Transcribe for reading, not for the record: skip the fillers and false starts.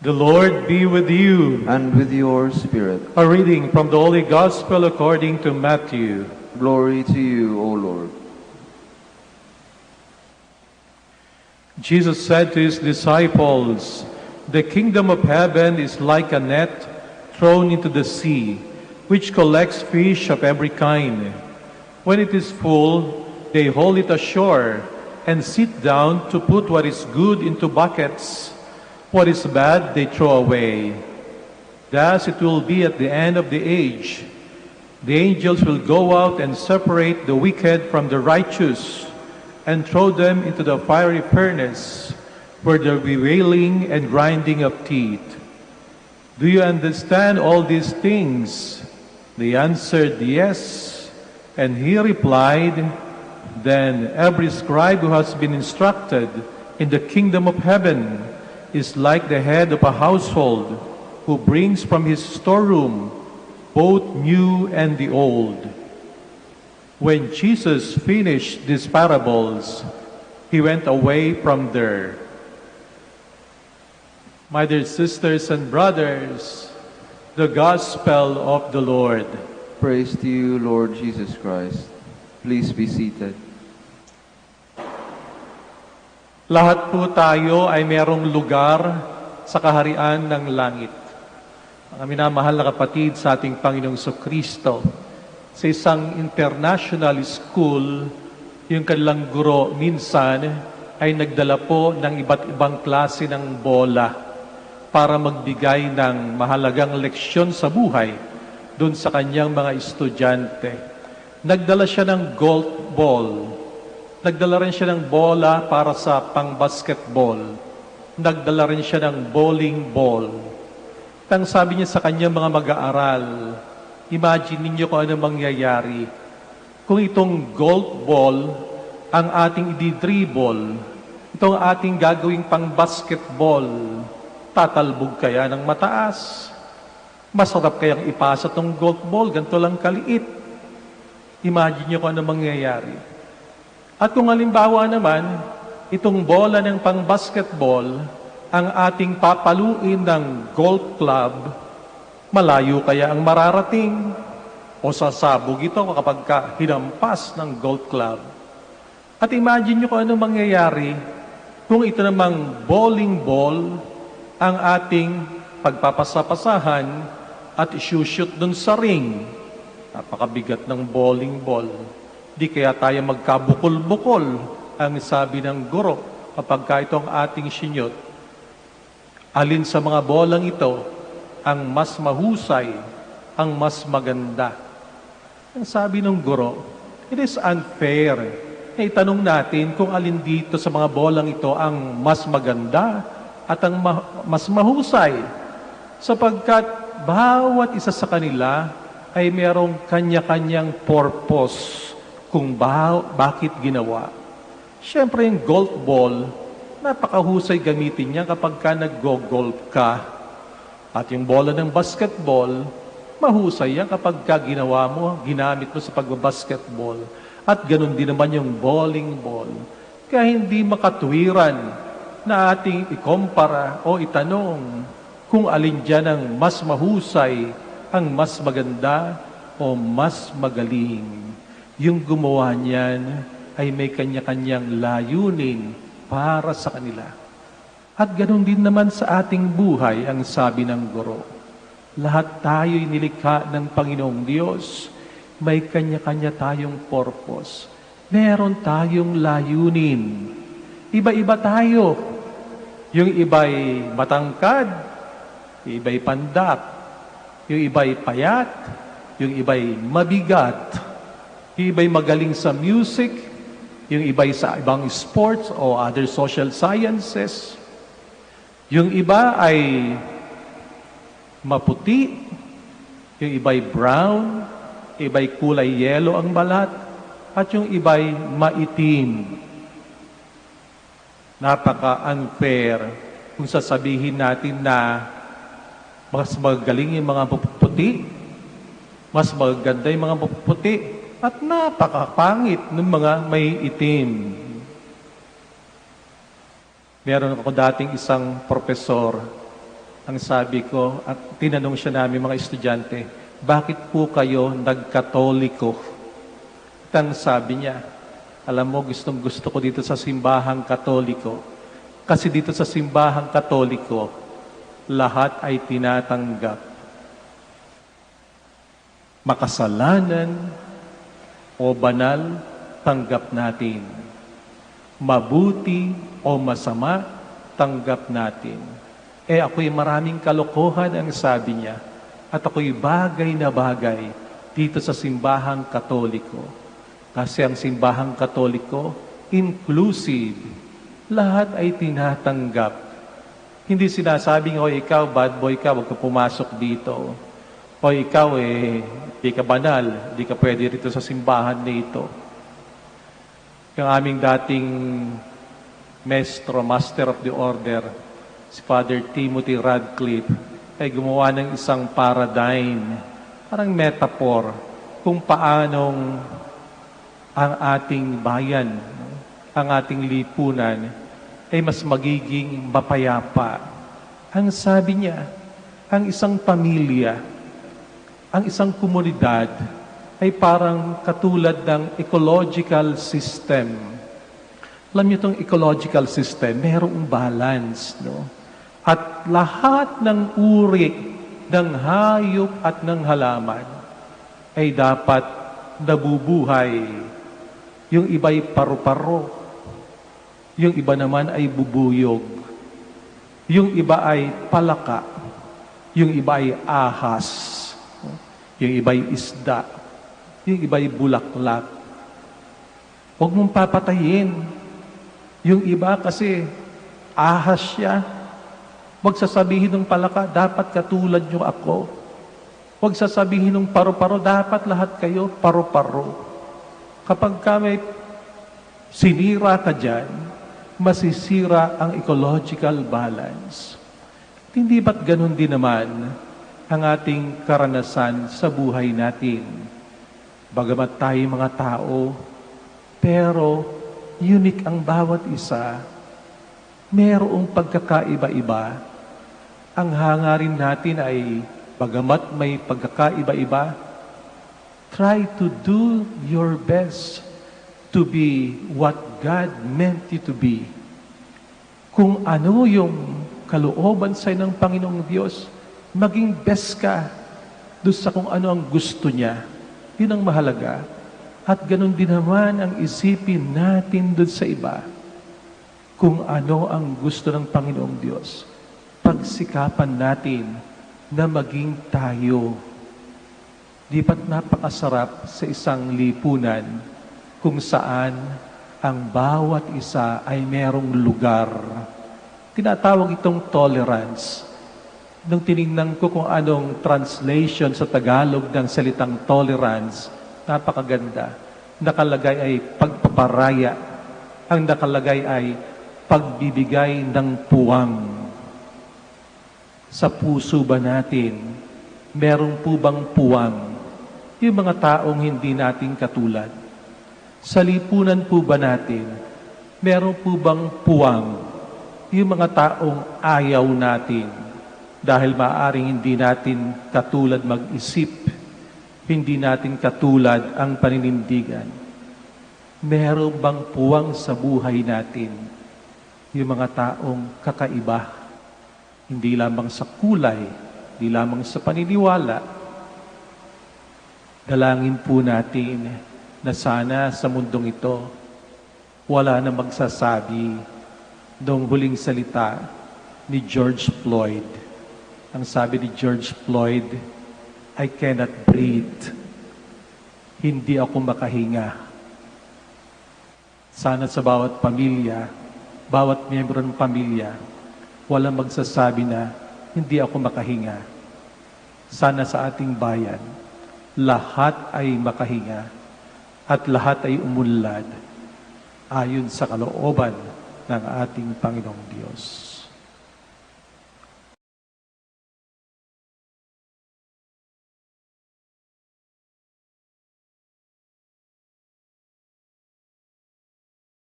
The Lord be with you. And with your spirit. A reading from the Holy Gospel according to Matthew. Glory to you, O Lord. Jesus said to his disciples, "The kingdom of heaven is like a net thrown into the sea, which collects fish of every kind. When it is full, they haul it ashore and sit down to put what is good into buckets. What is bad they throw away. Thus it will be at the end of the age. The angels will go out and separate the wicked from the righteous and throw them into the fiery furnace, where there will be wailing and grinding of teeth. Do you understand all these things?" They answered, "Yes." And he replied, "Then every scribe who has been instructed in the kingdom of heaven is like the head of a household who brings from his storeroom both new and the old." When Jesus finished these parables, he went away from there. My dear sisters and brothers, the Gospel of the Lord. Praise to you, Lord Jesus Christ. Please be seated. Lahat po tayo ay merong lugar sa kaharian ng langit. Mga minamahal na kapatid sa ating Panginoong Kristo, sa isang international school, yung kanilang guro minsan ay nagdala po ng iba't ibang klase ng bola para magbigay ng mahalagang leksyon sa buhay doon sa kanyang mga estudyante. Nagdala siya ng golf ball. Nagdala rin siya ng bola para sa pang-basketball. Nagdala rin siya ng bowling ball. Tang sabi niya sa kanyang mga mag-aaral, imagine ninyo kung ano mangyayari kung itong golf ball ang ating i-dribble, itong ating gagawing pang-basketball, tatalbog kaya ng mataas. Masarap kayang ipasa itong golf ball, ganito lang kaliit. Imagine niyo kung ano mangyayari. At kung halimbawa naman, itong bola ng pang-basketball, ang ating papaluin ng golf club, malayo kaya ang mararating o sasabog ito kapag hinampas ng golf club. At imagine nyo kung ano mangyayari kung ito namang bowling ball ang ating pagpapasapasahan at isushoot dun sa ring. Napakabigat ng bowling ball. Di kaya tayo magkabukol-bukol, ang sabi ng guro, kapag ito ang ating sinyot. Alin sa mga bolang ito ang mas mahusay, ang mas maganda? Ang sabi ng guro, it is unfair na itanong natin kung alin dito sa mga bolang ito ang mas maganda at ang mas mahusay, sapagkat bawat isa sa kanila ay merong kanya-kanyang purpose kung bakit ginawa. Siyempre, yung golf ball, napakahusay gamitin niya kapag nag-go-golf ka. At yung bola ng basketball, mahusay yan kapag ginawa mo, ginamit mo sa pag-basketball. At ganun din naman yung bowling ball. Kaya hindi makatwiran na ating ikumpara o itanong kung alin dyan ang mas mahusay, ang mas maganda o mas magaling. Yung gumawa niyan ay may kanya-kanyang layunin para sa kanila. At ganoon din naman sa ating buhay, ang sabi ng guro. Lahat tayo'y nilikha ng Panginoong Diyos. May kanya-kanya tayong purpose. Meron tayong layunin. Iba-iba tayo. Yung iba'y matangkad, yung iba'y pandak, yung iba'y payat, yung iba'y mabigat, yung iba'y magaling sa music, yung iba'y sa ibang sports o other social sciences. Yung iba ay maputi, yung iba'y brown, iba'y kulay yellow ang balat, at yung iba'y maitim. Napaka-unfair kung sasabihin natin na mas magaling yung mga puputi, mas maganda yung mga puputi, at napakapangit ng mga may itim. Meron ako dating isang profesor Ang sabi ko, at tinanong siya namin mga estudyante, bakit po kayo nagkatoliko? At ang sabi niya, alam mo, gustong gusto ko dito sa simbahang katoliko. Kasi dito sa simbahang katoliko, lahat ay tinatanggap. Makasalanan o banal, tanggap natin. Mabuti o masama, tanggap natin. Ako'y maraming kalokohan ang sabi niya. At ako'y bagay na bagay dito sa simbahang katoliko. Kasi ang simbahang katoliko, inclusive. Lahat ay tinatanggap. Hindi sinasabing, o ikaw, bad boy ka, huwag ka pumasok dito. O ikaw, di ka banal, di ka pwede rito sa simbahan na ito. Yung aming dating master of the order, si Father Timothy Radcliffe, ay gumawa ng isang paradigm, parang metaphor, kung paanong ang ating bayan, ang ating lipunan, ay mas magiging mapayapa. Ang sabi niya, ang isang pamilya, ang isang komunidad ay parang katulad ng ecological system. Alam niyo itong ecological system, mayroong balance, no? At lahat ng uri ng hayop at ng halaman ay dapat nabubuhay. Yung iba'y paru-paro, yung iba naman ay bubuyog, yung iba ay palaka, yung iba ay ahas, yung iba'y isda, yung iba'y bulaklak. Huwag mong papatayin. Yung iba kasi ahas siya. Huwag sasabihin ng palaka, dapat katulad nyo ako. Huwag sasabihin ng paru-paro, dapat lahat kayo paru-paro. Kapag ka may sinira ka dyan, masisira ang ecological balance. Hindi ba't ganun din naman ang ating karanasan sa buhay natin? Bagamat tayo mga tao, pero unique ang bawat isa. Merong pagkakaiba-iba. Ang hangarin natin ay, bagamat may pagkakaiba-iba, try to do your best to be what God meant you to be. Kung ano yung kalooban sa'yo ng Panginoong Diyos, maging best ka doon sa kung ano ang gusto niya. Yun ang mahalaga. At ganun din naman ang isipin natin doon sa iba. Kung ano ang gusto ng Panginoong Diyos. Pagsikapan natin na maging tayo. Di ba't napakasarap sa isang lipunan kung saan ang bawat isa ay merong lugar. Tinatawag itong tolerance. Nung tinignan ko kung anong translation sa Tagalog ng salitang tolerance, napakaganda. Nakalagay ay pagpaparaya. Ang nakalagay ay pagbibigay ng puwang. Sa puso ba natin, meron po bang puwang? Yung mga taong hindi natin katulad. Sa lipunan po ba natin, meron po bang puwang? Yung mga taong ayaw natin. Dahil maaaring hindi natin katulad mag-isip, hindi natin katulad ang paninindigan. Meron bang puwang sa buhay natin? Yung mga taong kakaiba, hindi lamang sa kulay, hindi lamang sa paniniwala. Dalangin po natin na sana sa mundong ito, wala na magsasabi noong huling salita ni George Floyd. Ang sabi ni George Floyd, I cannot breathe. Hindi ako makahinga. Sana sa bawat pamilya, bawat miyembro ng pamilya, walang magsasabi na, hindi ako makahinga. Sana sa ating bayan, lahat ay makahinga at lahat ay umunlad ayon sa kalooban ng ating Panginoong Diyos.